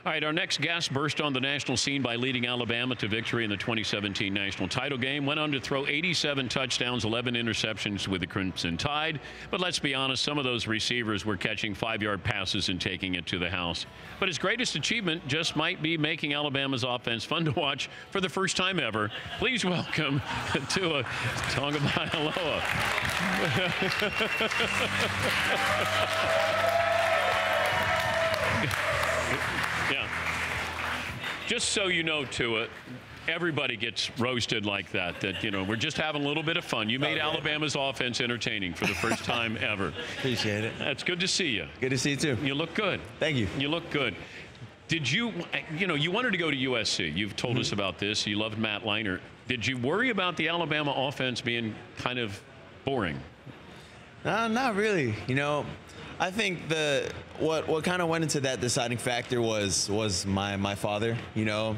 All right, our next guest burst on the national scene by leading Alabama to victory in the 2017 national title game. Went on to throw 87 touchdowns, 11 interceptions with the Crimson Tide. But let's be honest, some of those receivers were catching 5-yard passes and taking it to the house. But his greatest achievement just might be making Alabama's offense fun to watch for the first time ever. Please welcome to Tagovailoa. Yeah. Just so you know, Tua, everybody gets roasted like that. That, you know, we're just having a little bit of fun. You made Alabama's offense entertaining for the first time ever. Appreciate it. That's good to see you. Good to see you, too. You look good. Thank you. You look good. Did you wanted to go to USC. You've told us about this. You loved Matt Leinart. Did you worry about the Alabama offense being kind of boring? Not really. You know, I think what kind of went into that deciding factor was my father. You know,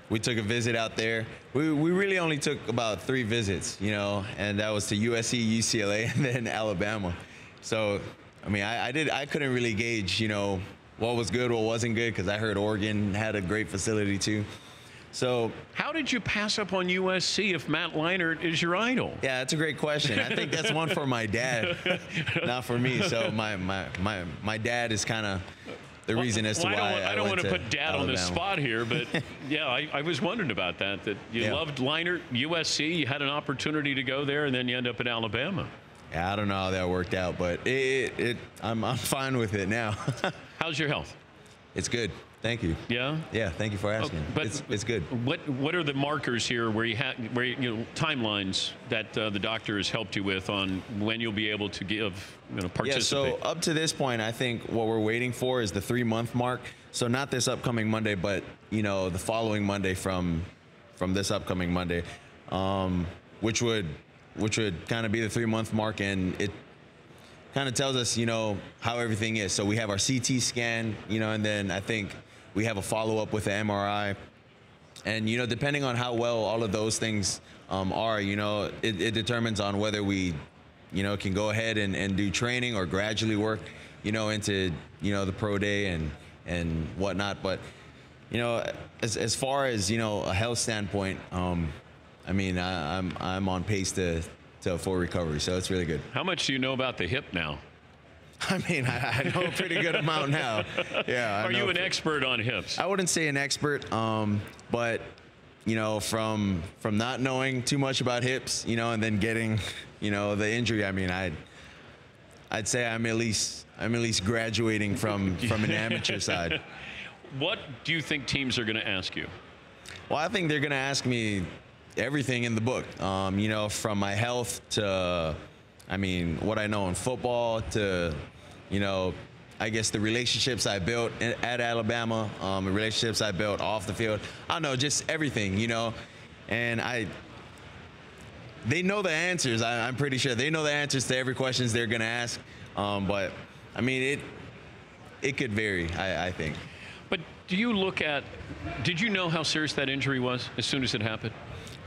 we took a visit out there. We really only took about 3 visits, you know, and that was to USC, UCLA, and then Alabama. So, I mean, I couldn't really gauge, you know, what was good, what wasn't good, because I heard Oregon had a great facility too. So, how did you pass up on USC if Matt Leinart is your idol? Yeah, that's a great question. I think that's one for my dad, not for me. So my dad is kind of the reason as to why I don't want to put Dad on the spot here, but yeah, I was wondering about that. That you loved Leinart, USC, you had an opportunity to go there, and then you end up at Alabama. Yeah, I don't know how that worked out, but I'm fine with it now. How's your health? It's good. Thank you. Yeah? Yeah, thank you for asking. But it's good. What are the markers here where timelines that the doctor has helped you with on when you'll be able to participate? Yeah, so up to this point, I think what we're waiting for is the 3-month mark. So not this upcoming Monday, but, you know, the following Monday from this upcoming Monday, which would kind of be the 3-month mark, and it kind of tells us, you know, how everything is. So we have our CT scan, you know, and then I think we have a follow-up with the MRI. And, you know, depending on how well all of those things are, you know, it determines on whether we, you know, can go ahead and do training or gradually work, you know, into, you know, the pro day and whatnot. But, you know, as far as, you know, a health standpoint, I mean, I'm on pace to a full recovery, so it's really good. How much do you know about the hip now? I mean, I know a pretty good amount now. Yeah. Are you an expert on hips? I wouldn't say an expert, but you know, from not knowing too much about hips, you know, and then getting, you know, the injury. I mean, I'd say I'm at least graduating from an amateur side. What do you think teams are going to ask you? Well, I think they're going to ask me everything in the book, you know, from my health to, I mean, what I know in football to, you know, I guess the relationships I built at Alabama, the relationships I built off the field. I don't know, just everything, you know. And they know the answers. I'm pretty sure they know the answers to every questions they're going to ask. But, I mean, it could vary, I think. But do you look at, did you know how serious that injury was as soon as it happened?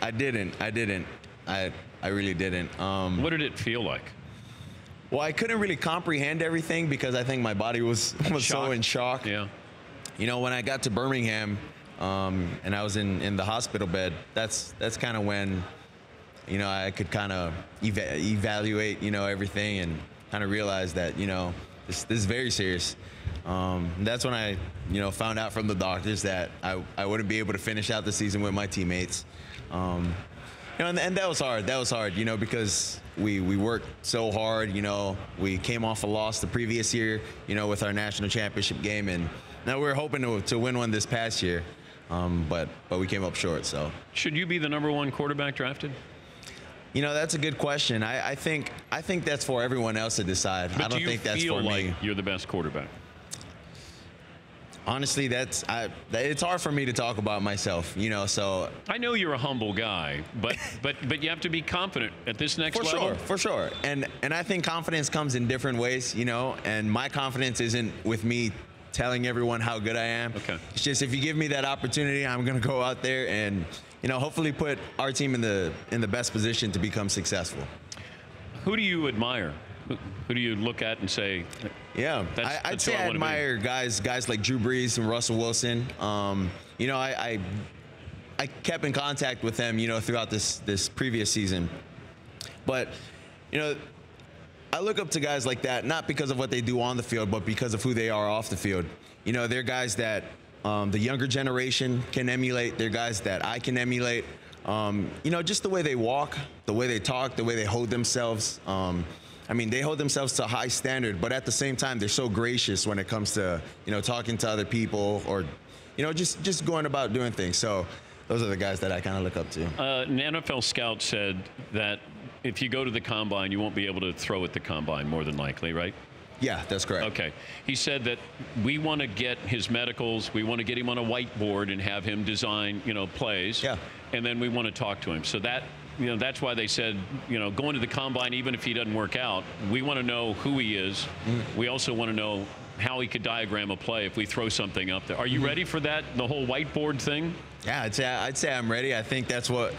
I didn't. I really didn't. What did it feel like? Well, I couldn't really comprehend everything because I think my body was so in shock. Yeah. You know, when I got to Birmingham, and I was in the hospital bed, that's kind of when, you know, I could kind of evaluate, you know, everything and kind of realize that, you know, this is very serious. That's when I, you know, found out from the doctors that I wouldn't be able to finish out the season with my teammates. You know, and that was hard. That was hard, you know, because we worked so hard. You know, we came off a loss the previous year, you know, with our national championship game, and now we were hoping to win one this past year, but we came up short. So, should you be the #1 quarterback drafted? You know, that's a good question. I think that's for everyone else to decide. But I don't think that's for me. Do you feel like you're the best quarterback? Honestly, it's hard for me to talk about myself, you know, so. I know you're a humble guy, but you have to be confident at this next level. For sure. And I think confidence comes in different ways, you know, and my confidence isn't with me telling everyone how good I am. Okay. It's just if you give me that opportunity, I'm going to go out there and, you know, hopefully put our team in the best position to become successful. Who do you admire? Who do you look at and say, Yeah, I'd say I admire guys like Drew Brees and Russell Wilson. You know, I kept in contact with them, you know, throughout this previous season. But, you know, I look up to guys like that, not because of what they do on the field, but because of who they are off the field. You know, they're guys that the younger generation can emulate. They're guys that I can emulate. You know, just the way they walk, the way they talk, the way they hold themselves. I mean, they hold themselves to a high standard, but at the same time, they're so gracious when it comes to, you know, talking to other people or, you know, just going about doing things. So those are the guys that I kind of look up to. An NFL scout said that if you go to the combine, you won't be able to throw at the combine, more than likely, right? Yeah, that's correct. Okay. He said that we want to get his medicals, we want to get him on a whiteboard and have him design, you know, plays. Yeah. And then we want to talk to him. So that, you know, that's why they said, you know, going to the combine, even if he doesn't work out, we want to know who he is. We also want to know how he could diagram a play if we throw something up there. Are you ready for that, the whole whiteboard thing? Yeah, I'd say I'm ready. I think that's what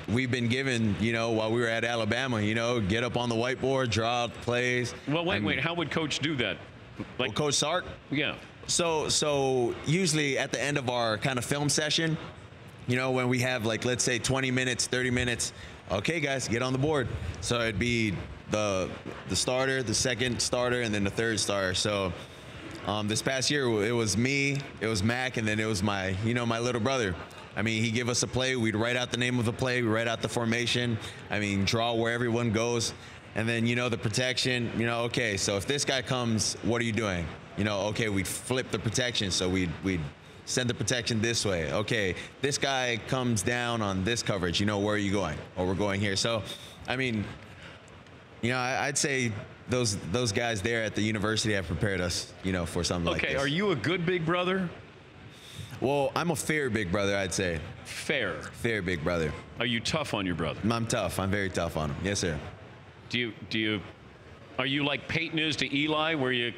we've been given, you know, while we were at Alabama. You know, get up on the whiteboard, draw out plays. Well, wait. How would Coach do that? Like Coach Sark? Yeah. So usually at the end of our kind of film session, you know, when we have, like, let's say 20 minutes, 30 minutes, okay, guys, get on the board. So it'd be the starter, the second starter, and then the third starter. So this past year, it was me, it was Mac, and then it was my little brother. I mean, he'd give us a play. We'd write out the name of the play. We'd write out the formation. I mean, draw where everyone goes. And then, you know, the protection, you know, okay, so if this guy comes, what are you doing? You know, okay, we'd flip the protection. So we'd send the protection this way. Okay, this guy comes down on this coverage. You know, where are you going? Or we're going here. So, I mean, you know, I'd say those guys there at the university have prepared us, you know, for something like this. Okay, are you a good big brother? Well, I'm a fair big brother, I'd say. Fair? Fair big brother. Are you tough on your brother? I'm tough. I'm very tough on him. Yes, sir. Are you like Peyton is to Eli, where you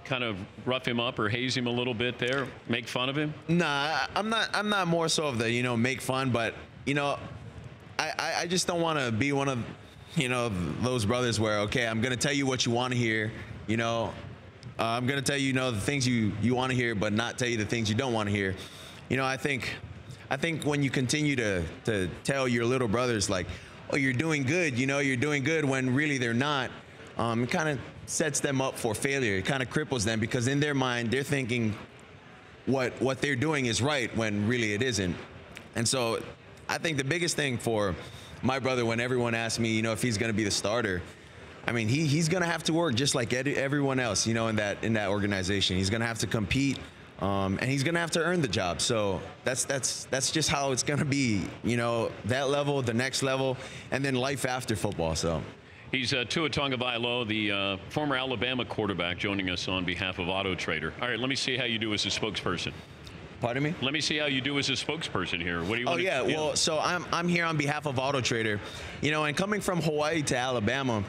kind of rough him up or haze him a little bit there, make fun of him? Nah, I'm not more so of the, you know, make fun, but, you know, I just don't want to be one of, you know, those brothers where, okay, I'm going to tell you what you want to hear, you know, I'm going to tell you, you know, the things you want to hear, but not tell you the things you don't want to hear. You know, I think when you continue to tell your little brothers, like, oh, you're doing good, you know, you're doing good, when really they're not, it kind of sets them up for failure. It kind of cripples them, because in their mind, they're thinking what they're doing is right when really it isn't. And so I think the biggest thing for my brother, when everyone asks me, you know, if he's going to be the starter, I mean, he's going to have to work just like everyone else, you know, in that organization. He's going to have to compete, and he's going to have to earn the job. So that's just how it's going to be, you know, that level, the next level, and then life after football. So he's Tua Tagovailoa, the former Alabama quarterback, joining us on behalf of Auto Trader. All right, let me see how you do as a spokesperson. Pardon me? Let me see how you do as a spokesperson here. What do you want? Oh, yeah. Well, so I'm here on behalf of Auto Trader, you know, and coming from Hawaii to Alabama,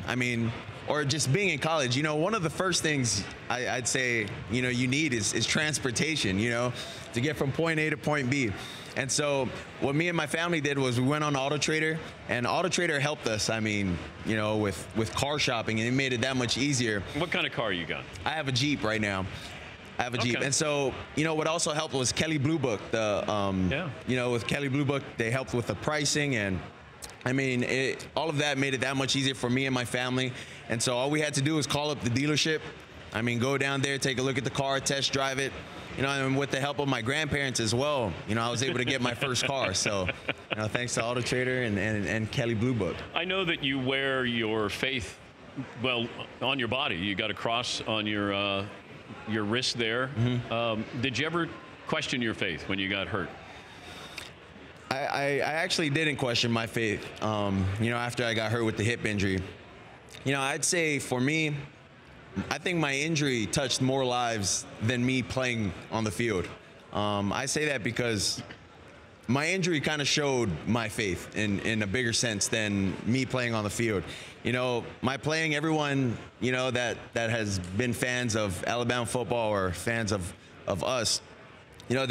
I mean, or just being in college, you know, one of the first things I'd say, you know, you need is transportation, you know, to get from point A to point B. And so what me and my family did was we went on Auto Trader, and Auto Trader helped us, I mean, you know, with car shopping, and it made it that much easier. What kind of car you got? I have a Jeep right now. I have a Jeep. And so, you know, what also helped was Kelley Blue Book. You know, with Kelley Blue Book, they helped with the pricing, and I mean, all of that made it that much easier for me and my family. And so all we had to do was call up the dealership. I mean, go down there, take a look at the car, test drive it. You know, and with the help of my grandparents as well, you know, I was able to get my first car. So, you know, thanks to Auto Trader and Kelley Blue Book. I know that you wear your faith, well, on your body. You got a cross on your wrist there. Did you ever question your faith when you got hurt? I actually didn't question my faith, you know, after I got hurt with the hip injury. You know, I'd say for me, I think my injury touched more lives than me playing on the field. I say that because my injury kind of showed my faith in a bigger sense than me playing on the field. You know, my playing, everyone, you know, that has been fans of Alabama football or fans of us, you know,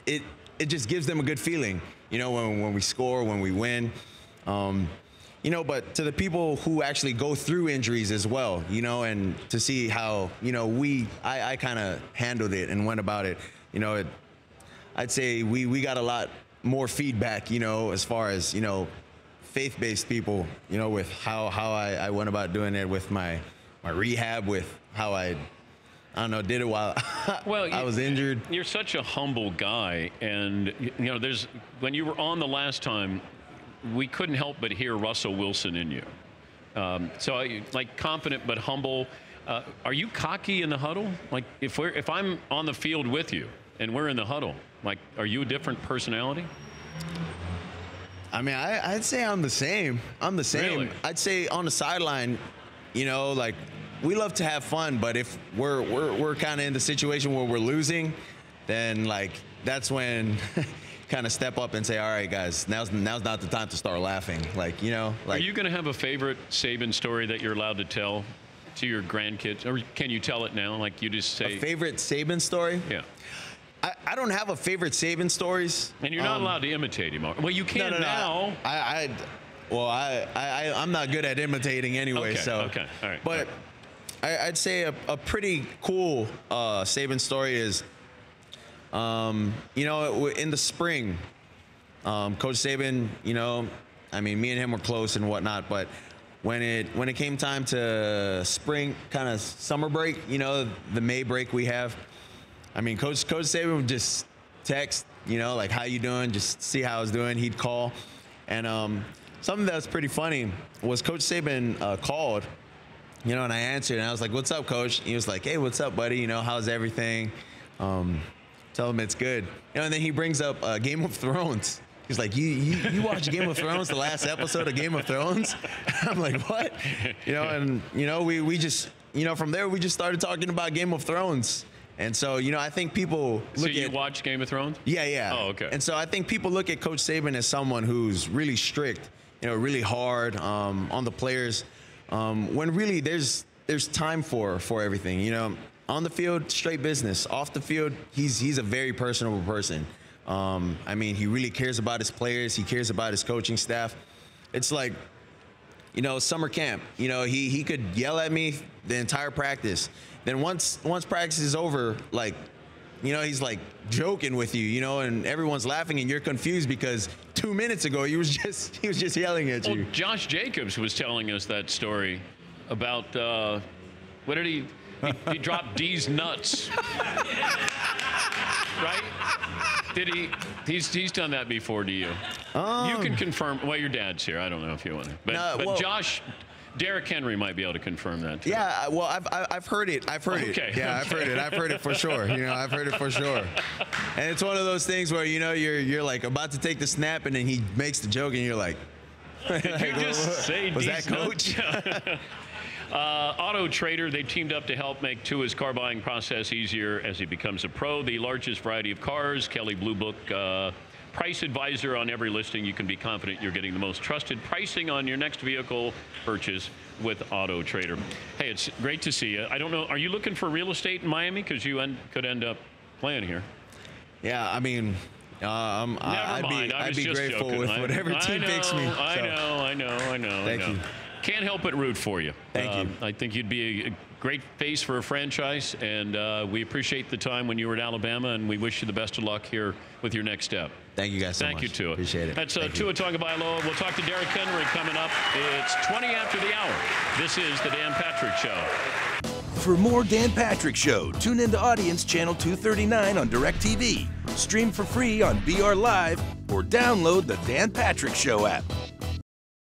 it just gives them a good feeling. You know, when we score, when we win, you but to the people who actually go through injuries as well, and to see how, I kind of handled it and went about it, I'd say we got a lot more feedback, as far as, faith-based people, with how I went about doing it with my rehab, with how I don't know, did it while I was injured. You're such a humble guy, and when you were on the last time, we couldn't help but hear Russell Wilson in you. So like confident but humble. Are you cocky in the huddle? Like if I'm on the field with you and we're in the huddle, like are you a different personality? I mean, I'd say I'm the same. I'm the same. Really? I'd say on the sideline, like we love to have fun, but if we're kind of in the situation where we're losing, then like that's when kind of step up and say, all right, guys, now's not the time to start laughing. Like, Are you going to have a favorite Saban story that you're allowed to tell to your grandkids, or can you tell it now? Like you just say a favorite Saban story? Yeah. I don't have a favorite Saban stories. And you're not allowed to imitate him. Well, you can now. I'm not good at imitating anyway. Okay, so okay, all right. But I'd say a pretty cool Saban story is, in the spring, Coach Saban, I mean, me and him were close and whatnot, but when it came time to spring, kind of summer break, the May break we have, I mean, Coach Saban would just text, like, how you doing? Just see how I was doing. He'd call. And something that was pretty funny was Coach Saban called, and I answered, and I was like, what's up, Coach? He was like, hey, what's up, buddy? How's everything? Tell him it's good. And then he brings up Game of Thrones. He's like, you watched Game of Thrones, the last episode of Game of Thrones? I'm like, what? We just, from there, we just started talking about Game of Thrones. And so, I think people look at... So you watch Game of Thrones? Yeah. Oh, okay. And so I think people look at Coach Saban as someone who's really strict, really hard on the players, when really there's time for everything, On the field, straight business. Off the field, he's a very personable person. I mean, he really cares about his players. He cares about his coaching staff. It's like, summer camp. He could yell at me the entire practice. Then once practice is over, like, he's like joking with you, and everyone's laughing, and you're confused because 2 minutes ago he was just yelling at you. Well, Josh Jacobs was telling us that story about what did he dropped D's nuts. Right? Did he? He's done that before to you. You can confirm. Well, your dad's here. I don't know if you want to. But Josh, Derrick Henry might be able to confirm that too. Yeah, well, I've heard it. I've heard it. Yeah, I've heard it. I've heard it for sure. I've heard it for sure. And it's one of those things where you're like about to take the snap, and then he makes the joke, and you're like, did you just say was that Coach? Auto Trader, they teamed up to help make Tua's car buying process easier as he becomes a pro. The largest variety of cars, Kelley Blue Book price advisor on every listing. You can be confident you're getting the most trusted pricing on your next vehicle purchase with Auto Trader. Hey, it's great to see you. I don't know, are you looking for real estate in Miami? Because you could end up playing here. Yeah, I mean, I'd be grateful joking. With whatever team picks me. I know. Thank you. Can't help but root for you. Thank you. I think you'd be a great face for a franchise, and we appreciate the time when you were at Alabama, and we wish you the best of luck here with your next step. Thank you guys so much. Thank you, Tua. Appreciate it. That's Tua Tagovailoa. We'll talk to Derrick Henry coming up. It's 20 after the hour. This is the Dan Patrick Show. For more Dan Patrick Show, tune into Audience Channel 239 on DirecTV. Stream for free on BR Live or download the Dan Patrick Show app.